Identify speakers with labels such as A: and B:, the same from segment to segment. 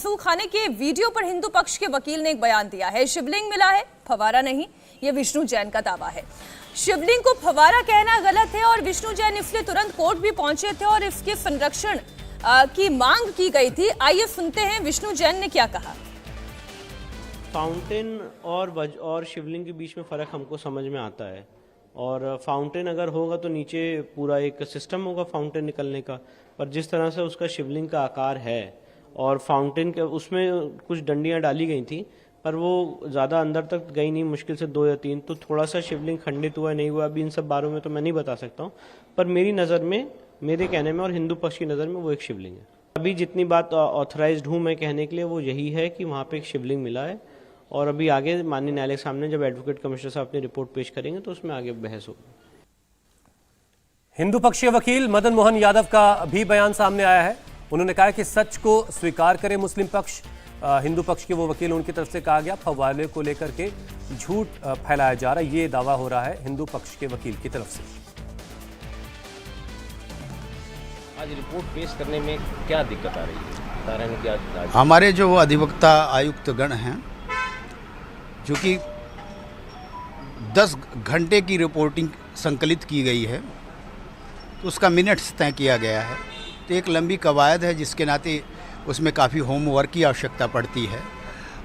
A: वसूल खाने के वीडियो पर हिंदू पक्ष के वकील ने एक बयान दिया है। शिवलिंग मिला है, फवारा नहीं, ये विष्णु जैन का दावा है। शिवलिंग को फवारा कहना गलत है और विष्णु जैन इसलिए तुरंत कोर्ट भी पहुंचे थे और इसके संरक्षण की मांग की गई थी। आइए सुनते हैं विष्णु जैन ने क्या कहा।
B: फाउंटेन और शिवलिंग के बीच में फ़र्क हमको समझ में आता है, और फाउंटेन अगर होगा तो नीचे पूरा एक सिस्टम होगा फाउंटेन निकलने का, पर जिस तरह से उसका शिवलिंग का आकार है और फाउंटेन के उसमें कुछ डंडियां डाली गई थी पर वो ज़्यादा अंदर तक गई नहीं, मुश्किल से 2 या 3, तो थोड़ा सा शिवलिंग खंडित हुआ नहीं हुआ अभी इन सब बारों में तो मैं नहीं बता सकता हूँ, पर मेरी नज़र में, मेरे कहने में और हिंदू पक्ष की नज़र में वो एक शिवलिंग है। अभी जितनी बात ऑथराइज्ड हूँ मैं कहने के लिए वो यही है कि वहाँ पे एक शिवलिंग मिला है, और अभी आगे माननीय न्यायालय के सामने जब एडवोकेट कमिश्नर साहब अपनी रिपोर्ट पेश करेंगे तो उसमें आगे बहस होगी।
C: हिंदू पक्षीय वकील मदन मोहन यादव का भी बयान सामने आया है। उन्होंने कहा कि सच को स्वीकार करे मुस्लिम पक्ष। हिंदू पक्ष के वो वकील, उनकी तरफ से कहा गया फव्वारे को लेकर के झूठ फैलाया जा रहा है, ये दावा हो रहा है हिंदू पक्ष के वकील की तरफ से।
D: आज रिपोर्ट पेश करने में क्या दिक्कत आ रही है, बता रहे हैं कि
E: हमारे जो अधिवक्ता आयुक्त गण हैं, चूँकि 10 घंटे की रिपोर्टिंग संकलित की गई है तो उसका मिनट्स तय किया गया है, तो एक लंबी कवायद है जिसके नाते उसमें काफ़ी होमवर्क की आवश्यकता पड़ती है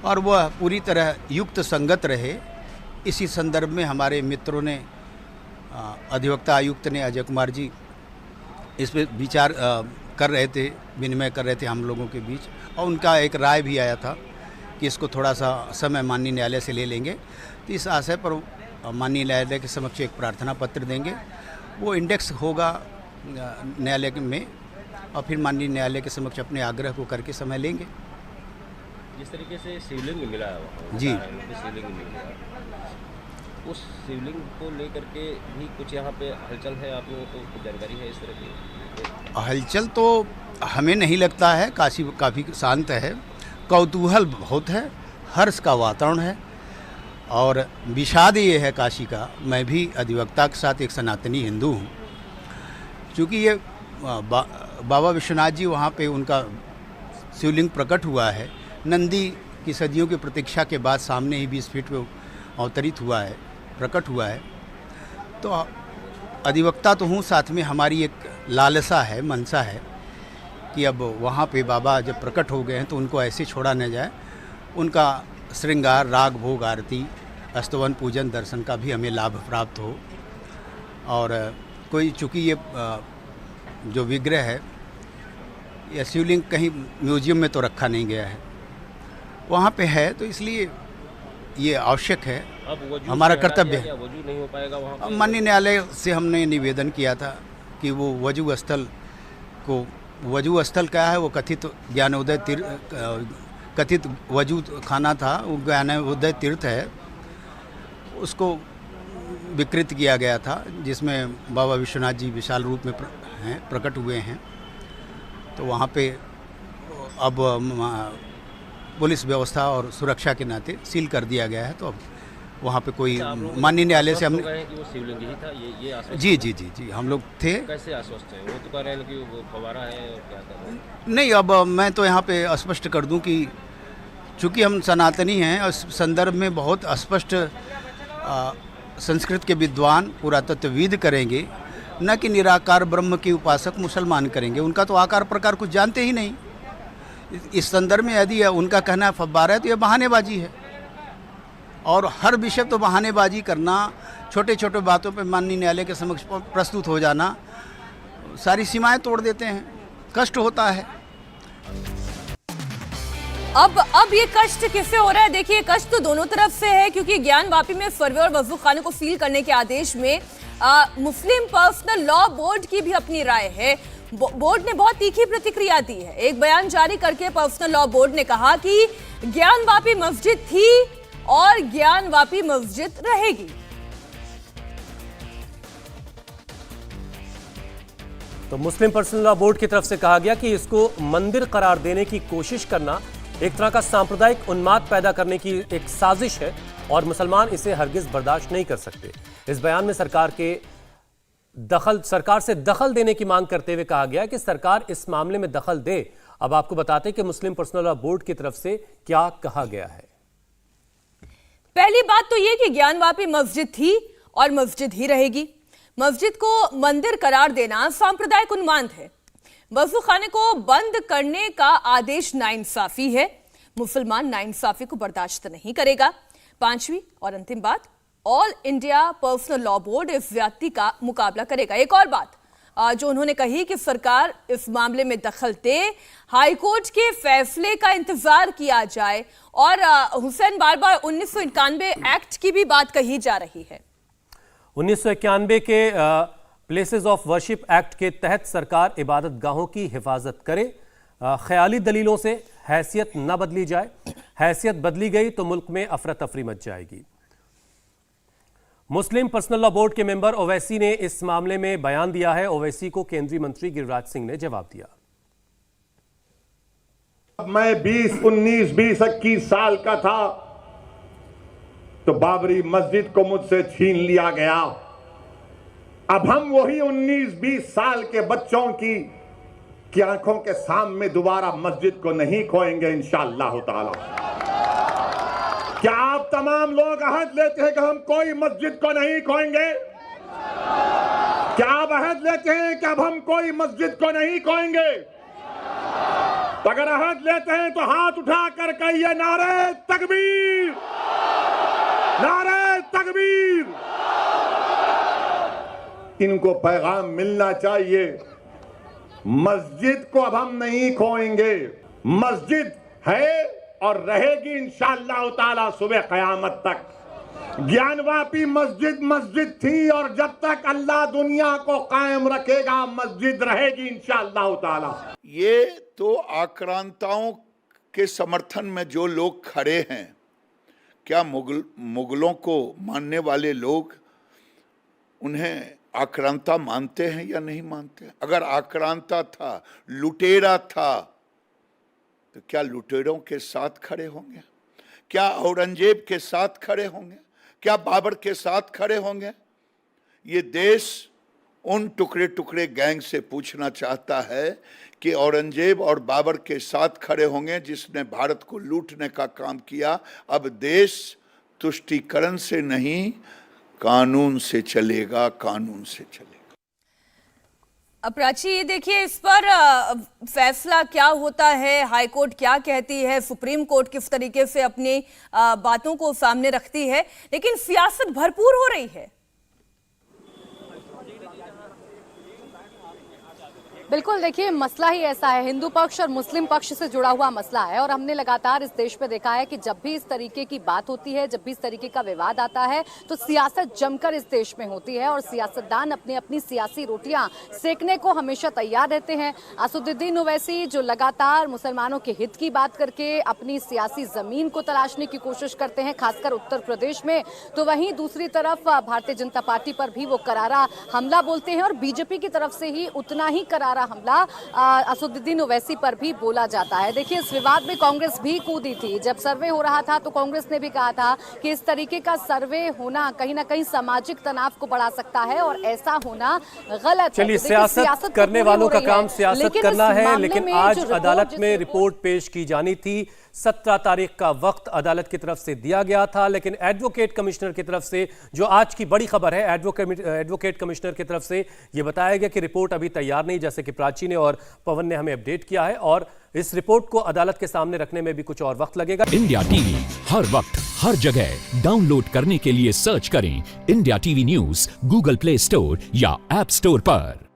E: और वह पूरी तरह युक्त संगत रहे। इसी संदर्भ में हमारे मित्रों ने, अधिवक्ता आयुक्त ने, अजय कुमार जी, इस पर विचार कर रहे थे, विनिमय कर रहे थे हम लोगों के बीच, और उनका एक राय भी आया था कि इसको थोड़ा सा समय माननीय न्यायालय से ले लेंगे। तो इस आशय पर माननीय न्यायालय के समक्ष एक प्रार्थना पत्र देंगे, वो इंडेक्स होगा न्यायालय में, और फिर माननीय न्यायालय के समक्ष अपने आग्रह को करके समय लेंगे।
D: जिस तरीके से शिवलिंग मिला है
E: जी,
D: शिवलिंग मिला है, उस शिवलिंग को लेकर के भी कुछ यहाँ पे हलचल है, आप लोगों को कुछ जानकारी है इस तरह की?
E: हलचल तो हमें नहीं लगता है, काफ़ी शांत है, कौतूहल बहुत है, हर्ष का वातावरण है, और विषाद ये है काशी का, मैं भी अधिवक्ता के साथ एक सनातनी हिंदू हूँ, क्योंकि ये बाबा विश्वनाथ जी वहाँ पे उनका शिवलिंग प्रकट हुआ है, नंदी की सदियों की प्रतीक्षा के बाद सामने ही 20 फीट पे अवतरित हुआ है, प्रकट हुआ है। तो अधिवक्ता तो हूँ, साथ में हमारी एक लालसा है, मनसा है कि अब वहाँ पे बाबा जब प्रकट हो गए हैं तो उनको ऐसे छोड़ा न जाए, उनका श्रृंगार, राग, भोग, आरती, स्तवन, पूजन, दर्शन का भी हमें लाभ प्राप्त हो। और कोई, चूँकि ये जो विग्रह है, यह शिवलिंग कहीं म्यूजियम में तो रखा नहीं गया है, वहाँ पे है, तो इसलिए ये आवश्यक है, हमारा कर्तव्य है।
D: वजू नहीं हो पाएगा वहाँ?
E: माननीय न्यायालय से हमने निवेदन किया था कि वो वजू स्थल को, वजू स्थल क्या है, वो कथित ज्ञानोदय कथित वजू खाना था, वो ज्ञानोदय तीर्थ है, उसको विकृत किया गया था, जिसमें बाबा विश्वनाथ जी विशाल रूप में प्रकट हुए हैं। तो वहाँ पे अब पुलिस व्यवस्था और सुरक्षा के नाते सील कर दिया गया है, तो अब वहाँ पे कोई, माननीय न्यायालय से हमने
D: कि वो शिवलिंग ही था, ये आश्वस्त?
E: जी हम लोग थे।
D: कैसे आश्वस्त है? वो तो कह रहे हैं कि वो फवारा है, और क्या कर रहे हैं?
E: नहीं, अब मैं तो यहाँ पे स्पष्ट कर दूं कि चूँकि हम सनातनी हैं, उस संदर्भ में बहुत स्पष्ट संस्कृत के विद्वान पुरातत्वविद करेंगे, न कि निराकार ब्रह्म के उपासक मुसलमान करेंगे। उनका तो आकार प्रकार कुछ जानते ही नहीं। इस संदर्भ में यदि उनका कहना फव्वारा है तो यह बहानेबाजी है, और हर विषय तो बहानेबाजी करना, छोटे छोटे बातों पे माननीय न्यायालय के समक्ष प्रस्तुत हो जाना, सारी सीमाएं तोड़ देते हैं, कष्ट होता है।
A: अब ये कष्ट किससे हो रहा है? देखिए, कष्ट तो दोनों तरफ से है, क्योंकि ज्ञान वापी में फरवे और वजू खाने को सील करने के आदेश में मुस्लिम पर्सनल लॉ बोर्ड की भी अपनी राय है। बोर्ड ने बहुत तीखी प्रतिक्रिया दी है। एक बयान जारी करके पर्सनल लॉ बोर्ड ने कहा कि ज्ञान वापी मस्जिद थी और ज्ञान वापी मस्जिद रहेगी।
C: तो मुस्लिम पर्सनल लॉ बोर्ड की तरफ से कहा गया कि इसको मंदिर करार देने की कोशिश करना एक तरह का सांप्रदायिक उन्माद पैदा करने की एक साजिश है और मुसलमान इसे हरगिज बर्दाश्त नहीं कर सकते। इस बयान में सरकार से दखल देने की मांग करते हुए कहा गया कि सरकार इस मामले में दखल दे अब आपको बताते हैं कि मुस्लिम पर्सनल लॉ बोर्ड की तरफ से क्या कहा गया है।
A: पहली बात तो यह कि ज्ञानवापी मस्जिद थी और मस्जिद ही रहेगी। मस्जिद को मंदिर करार देना सांप्रदायिक उन्माद है। वजू खाने को बंद करने का आदेश नाइंसाफी है। मुसलमान नाइंसाफी को बर्दाश्त नहीं करेगा। पांचवी और अंतिम बात, all India personal law board इस ज्यादती का मुकाबला करेगा। एक और बात जो उन्होंने कही कि सरकार इस मामले में दखल दे, हाईकोर्ट के फैसले का इंतजार किया जाए। और हुसैन, बार बार 1991 एक्ट की भी बात कही जा रही है।
C: 1991 के प्लेसेस ऑफ वर्शिप एक्ट के तहत सरकार इबादत गाहों की हिफाजत करे। ख्याली दलीलों से हैसियत न बदली जाए। हैसियत बदली गई तो मुल्क में अफरा तफरी मच जाएगी। मुस्लिम पर्सनल लॉ बोर्ड के मेंबर ओवैसी ने इस मामले में बयान दिया है। ओवैसी को केंद्रीय मंत्री गिरिराज सिंह ने जवाब दिया।
F: मैं 21 साल का था तो बाबरी मस्जिद को मुझसे छीन लिया गया। अब हम वही 19-20 साल के बच्चों की आंखों के सामने दोबारा मस्जिद को नहीं खोएंगे इंशाअल्लाह ताला। क्या आप तमाम लोग अहद लेते हैं कि हम कोई मस्जिद को नहीं खोएंगे? क्या आप अहद लेते हैं कि अब हम कोई मस्जिद को नहीं खोएंगे? तो अगर अहद लेते हैं तो हाथ उठा कर कहिए नारे तकबीर, नारे तकबीर। इनको पैगाम मिलना चाहिए, मस्जिद को अब हम नहीं खोएंगे। मस्जिद है और रहेगी इंशाअल्लाह ताला सुबह क़यामत तक। ज्ञानवापी मस्जिद मस्जिद थी और जब तक अल्लाह दुनिया को कायम रखेगा मस्जिद रहेगी इंशाअल्लाह ताला।
G: ये तो आक्रांताओं के समर्थन में जो लोग खड़े हैं, क्या मुगलों को मानने वाले लोग उन्हें आक्रांता मानते हैं या नहीं मानते? अगर आक्रांता था, लुटेरा था, तो क्या लुटेरों के साथ खड़े होंगे? क्या औरंगजेब के साथ खड़े होंगे? क्या बाबर के साथ खड़े होंगे? ये देश उन टुकड़े टुकड़े गैंग से पूछना चाहता है कि औरंगजेब और बाबर के साथ खड़े होंगे जिसने भारत को लूटने का काम किया। अब देश तुष्टीकरण से नहीं, कानून से चलेगा, कानून से चलेगा।
A: प्राची, ये देखिए इस पर फैसला क्या होता है, हाईकोर्ट क्या कहती है, सुप्रीम कोर्ट किस तरीके से अपनी बातों को सामने रखती है, लेकिन सियासत भरपूर हो रही है।
H: बिल्कुल, देखिए मसला ही ऐसा है, हिंदू पक्ष और मुस्लिम पक्ष से जुड़ा हुआ मसला है। और हमने लगातार इस देश में देखा है कि जब भी इस तरीके की बात होती है, जब भी इस तरीके का विवाद आता है, तो सियासत जमकर इस देश में होती है और सियासतदान अपनी अपनी सियासी रोटियां सेकने को हमेशा तैयार रहते हैं। असदुद्दीन ओवैसी जो लगातार मुसलमानों के हित की बात करके अपनी सियासी जमीन को तलाशने की कोशिश करते हैं, खासकर उत्तर प्रदेश में, तो वहीं दूसरी तरफ भारतीय जनता पार्टी पर भी वो करारा हमला बोलते हैं और बीजेपी की तरफ से ही उतना ही करारा हमला असदुद्दीन ओवैसी पर भी बोला जाता है। देखिए, इस विवाद में कांग्रेस भी कूदी थी। जब सर्वे हो रहा था तो कांग्रेस ने भी कहा था कि इस तरीके का सर्वे होना कहीं ना कहीं सामाजिक तनाव को बढ़ा सकता है और ऐसा होना गलत है।
C: चलिए, सियासत करने वालों का काम सियासत करना है, लेकिन आज अदालत में रिपोर्ट पेश की जानी थी। 17 तारीख का वक्त अदालत की तरफ से दिया गया था, लेकिन एडवोकेट कमिश्नर की तरफ से, जो आज की बड़ी खबर है, एडवोकेट कमिश्नर की तरफ से यह बताया गया कि रिपोर्ट अभी तैयार नहीं, जैसे कि प्राची ने और पवन ने हमें अपडेट किया है, और इस रिपोर्ट को अदालत के सामने रखने में भी कुछ और वक्त लगेगा।
I: इंडिया टीवी हर वक्त हर जगह डाउनलोड करने के लिए सर्च करें India TV news Google play store या ऐप स्टोर पर।